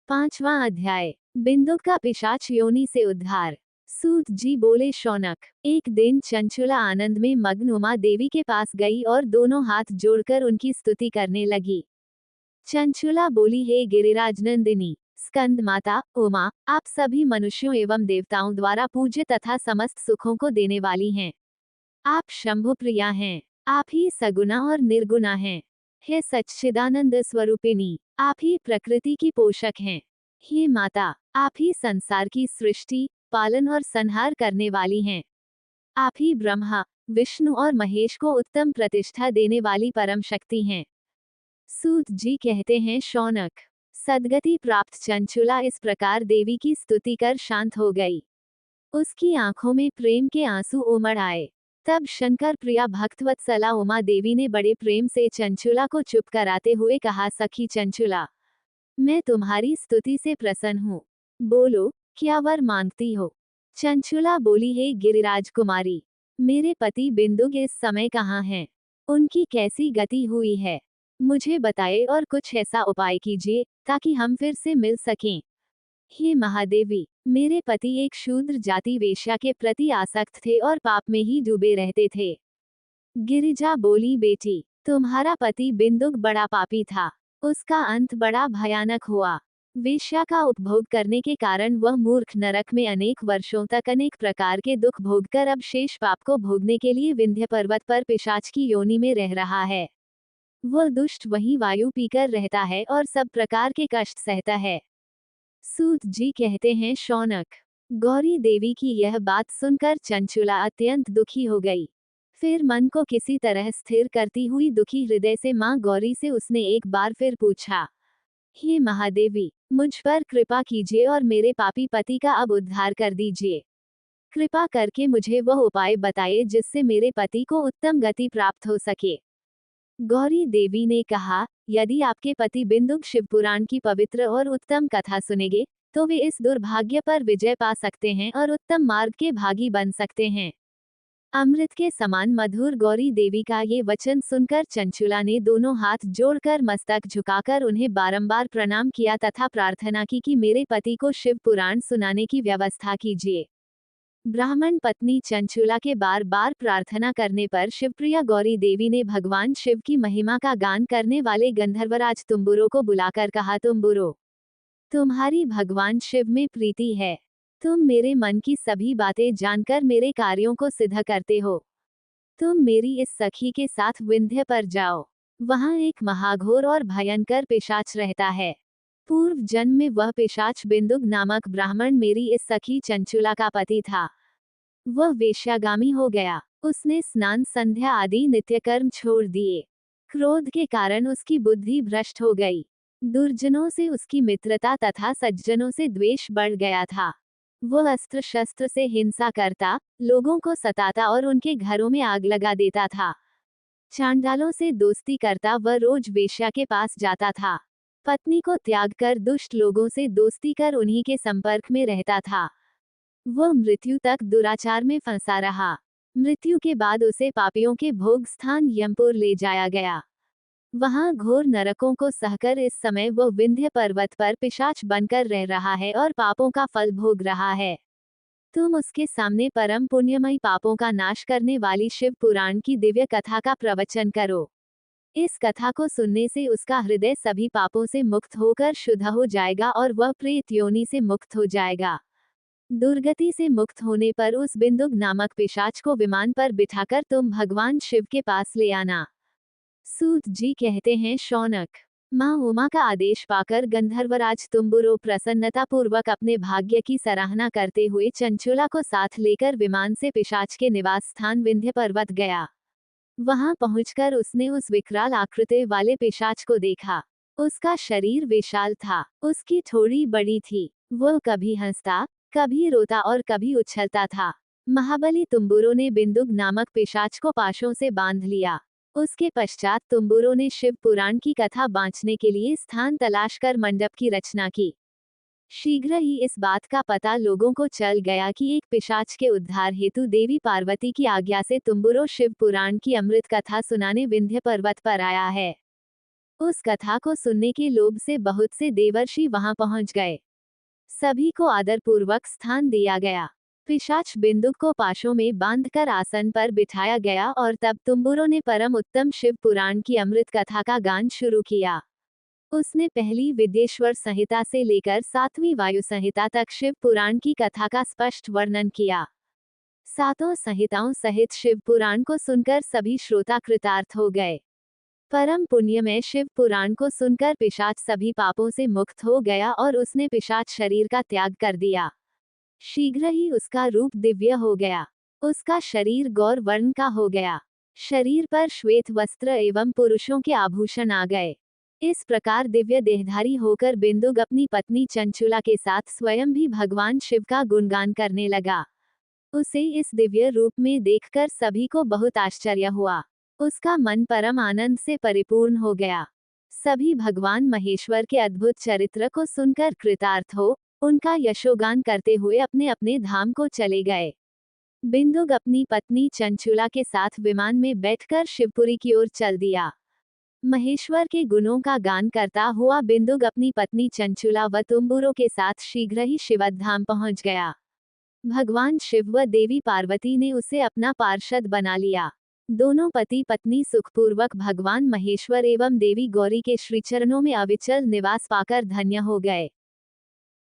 5वां अध्याय। बिंदुक का पिशाच योनि से उद्धार। सूत जी बोले, शौनक, एक दिन चंचुला आनंद में मग्न उमा देवी के पास गई और दोनों हाथ जोड़कर उनकी स्तुति करने लगी। चंचुला बोली, हे गिरिराज नंदिनी, स्कंद माता, उमा, आप सभी मनुष्यों एवं देवताओं द्वारा पूज्य तथा समस्त सुखों को देने वाली हैं। आप शंभु प्रिया हैं। आप ही सगुना और निर्गुणा हैं। हे सच्चिदानंद स्वरूपिणी, आप ही प्रकृति की पोषक हैं। हे माता, आप ही संसार की सृष्टि, पालन और संहार करने वाली हैं। आप ही ब्रह्मा, विष्णु और महेश को उत्तम प्रतिष्ठा देने वाली परम शक्ति हैं। सूत जी कहते हैं, शौनक, सद्गति प्राप्त चंचुला इस प्रकार देवी की स्तुति कर शांत हो गई। उसकी आंखों में प्रेम के आंसू उमड़ आए। तब शंकर प्रिया भक्तवत्सला उमा देवी ने बड़े प्रेम से चंचुला को चुप कराते हुए कहा, सखी चंचुला, मैं तुम्हारी स्तुति से प्रसन्न हूँ। बोलो, क्या वर मांगती हो? चंचुला बोली, हे गिरिराज कुमारी, मेरे पति बिंदुक इस समय कहाँ हैं? उनकी कैसी गति हुई है? मुझे बताए और कुछ ऐसा उपाय कीजिए ताकि हम फिर से मिल सकें। हे महादेवी, मेरे पति एक शूद्र जाति वेश्या के प्रति आसक्त थे और पाप में ही डूबे रहते थे। गिरिजा बोली, बेटी, तुम्हारा पति बिंदुक बड़ा पापी था। उसका अंत बड़ा भयानक हुआ। वेश्या का उपभोग करने के कारण वह मूर्ख नरक में अनेक वर्षों तक अनेक प्रकार के दुख भोगकर अब शेष पाप को भोगने के लिए विंध्य पर्वत पर पिशाच की योनि में रह रहा है। वह दुष्ट वहीं वायु पीकर रहता है और सब प्रकार के कष्ट सहता है। सूत जी कहते हैं, शौनक, गौरी देवी की यह बात सुनकर चंचुला अत्यंत दुखी हो गई। फिर मन को किसी तरह स्थिर करती हुई दुखी हृदय से मां गौरी से उसने एक बार फिर पूछा, हे महादेवी, मुझ पर कृपा कीजिए और मेरे पापी पति का अब उद्धार कर दीजिए। कृपा करके मुझे वह उपाय बताइए जिससे मेरे पति को उत्तम गति प्राप्त हो सके। गौरी देवी ने कहा, यदि आपके पति बिंदुक शिवपुराण की पवित्र और उत्तम कथा सुनेंगे तो वे इस दुर्भाग्य पर विजय पा सकते हैं और उत्तम मार्ग के भागी बन सकते हैं। अमृत के समान मधुर गौरी देवी का ये वचन सुनकर चंचुला ने दोनों हाथ जोड़कर मस्तक झुकाकर उन्हें बारंबार प्रणाम किया तथा प्रार्थना की कि मेरे पति को शिव पुराण सुनाने की व्यवस्था कीजिए। ब्राह्मण पत्नी चंचुला के बार बार प्रार्थना करने पर शिवप्रिया गौरी देवी ने भगवान शिव की महिमा का गान करने वाले गंधर्वराज तुम्बुरो को बुलाकर कहा, तुम्बुरो, तुम्हारी भगवान शिव में प्रीति है। तुम मेरे मन की सभी बातें जानकर मेरे कार्यों को सिद्ध करते हो। तुम मेरी इस सखी के साथ विंध्य पर जाओ। वहां एक महाघोर और भयंकर पिशाच रहता है। पूर्व जन्म में वह पिशाच बिंदुक नामक ब्राह्मण मेरी इस सखी चंचुला का पति था। वह वेश्यागामी हो गया। उसने स्नान संध्या आदि नित्य कर्म छोड़ दिए। क्रोध के कारण उसकी बुद्धि भ्रष्ट हो गई। दुर्जनों से उसकी मित्रता तथा सज्जनों से द्वेष बढ़ गया था। वह अस्त्र शस्त्र से हिंसा करता, लोगों को सताता और उनके घरों में आग लगा देता था। चांडालों से दोस्ती करता, वह रोज वेश्या के पास जाता था। पत्नी को त्याग कर दुष्ट लोगों से दोस्ती कर उन्हीं के संपर्क में रहता था। वह मृत्यु तक दुराचार में फंसा रहा। मृत्यु के बाद उसे पापियों के भोग स्थान यमपुर ले जाया गया। वहां घोर नरकों को सहकर इस समय वह विंध्य पर्वत पर पिशाच बनकर रह रहा है और पापों का फल भोग रहा है। तुम उसके सामने परम पुण्यमयी पापों का नाश करने वाली शिव पुराण की दिव्य कथा का प्रवचन करो। इस कथा को सुनने से उसका हृदय सभी पापों से मुक्त होकर शुद्ध हो जाएगा और वह प्रेत योनि से मुक्त हो जाएगा। दुर्गति से मुक्त होने पर उस बिंदुक नामक पिशाच को विमान पर बिठाकर तुम भगवान शिव के पास ले आना। सूत जी कहते हैं, शौनक, मां उमा का आदेश पाकर गंधर्वराज तुम्बुरो प्रसन्नतापूर्वक अपने भाग्य की सराहना करते हुए चंचुला को साथ लेकर विमान से पिशाच के निवास स्थान विंध्य पर्वत गया। वहां पहुंचकर उसने उस विकराल आकृति वाले पिशाच को देखा। उसका शरीर विशाल था। उसकी ठोड़ी बड़ी थी। वह कभी हंसता, कभी रोता और कभी उछलता था। महाबली तुम्बुरो ने बिंदुक नामक पिशाच को पाशों से बांध लिया। उसके पश्चात तुम्बुरो ने शिव पुराण की कथा बांचने के लिए स्थान तलाश कर मंडप की रचना की। शीघ्र ही इस बात का पता लोगों को चल गया कि एक पिशाच के उद्धार हेतु देवी पार्वती की आज्ञा से तुम्बुरो शिव पुराण की अमृत कथा सुनाने विंध्य पर्वत पर आया है। उस कथा को सुनने के लोभ से बहुत से देवर्षि वहां पहुंच गए। सभी को आदरपूर्वक स्थान दिया गया। पिशाच बिंदुक को पाशों में बांधकर आसन पर बिठाया गया और तब तुम्बुरों ने परम उत्तम शिव पुराण की अमृत कथा का गान शुरू किया। उसने पहली विद्येश्वर संहिता से लेकर 7वीं वायु संहिता तक शिव पुराण की कथा का स्पष्ट वर्णन किया। सातों संहिताओं सहित शिव पुराण को सुनकर सभी श्रोता कृतार्थ हो गए। परम पुण्यमय शिव पुराण को सुनकर पिशाच सभी पापों से मुक्त हो गया और उसने पिशाच शरीर का त्याग कर दिया। शीघ्र ही उसका रूप दिव्य हो गया। उसका शरीर गौर वर्ण का हो गया। शरीर पर श्वेत वस्त्र एवं पुरुषों के आभूषण आ गए। इस प्रकार दिव्य देहधारी होकर बिंदुक अपनी पत्नी चंचुला के साथ स्वयं भी भगवान शिव का गुणगान करने लगा। उसे इस दिव्य रूप में देखकर सभी को बहुत आश्चर्य हुआ। उसका मन परम आनंद से परिपूर्ण हो गया। सभी भगवान महेश्वर के अद्भुत चरित्र को सुनकर कृतार्थ हो उनका यशोगान करते हुए अपने अपने धाम को चले गए। बिंदुक अपनी पत्नी चंचुला के साथ विमान में बैठकर शिवपुरी की ओर चल दिया। महेश्वर के गुणों का गान करता हुआ बिंदुक अपनी पत्नी चंचुला व तुम्बुरों के साथ शीघ्र ही शिवधाम पहुंच गया। भगवान शिव व देवी पार्वती ने उसे अपना पार्षद बना लिया। दोनों पति पत्नी सुखपूर्वक भगवान महेश्वर एवं देवी गौरी के श्रीचरणों में अविचल निवास पाकर धन्य हो गए।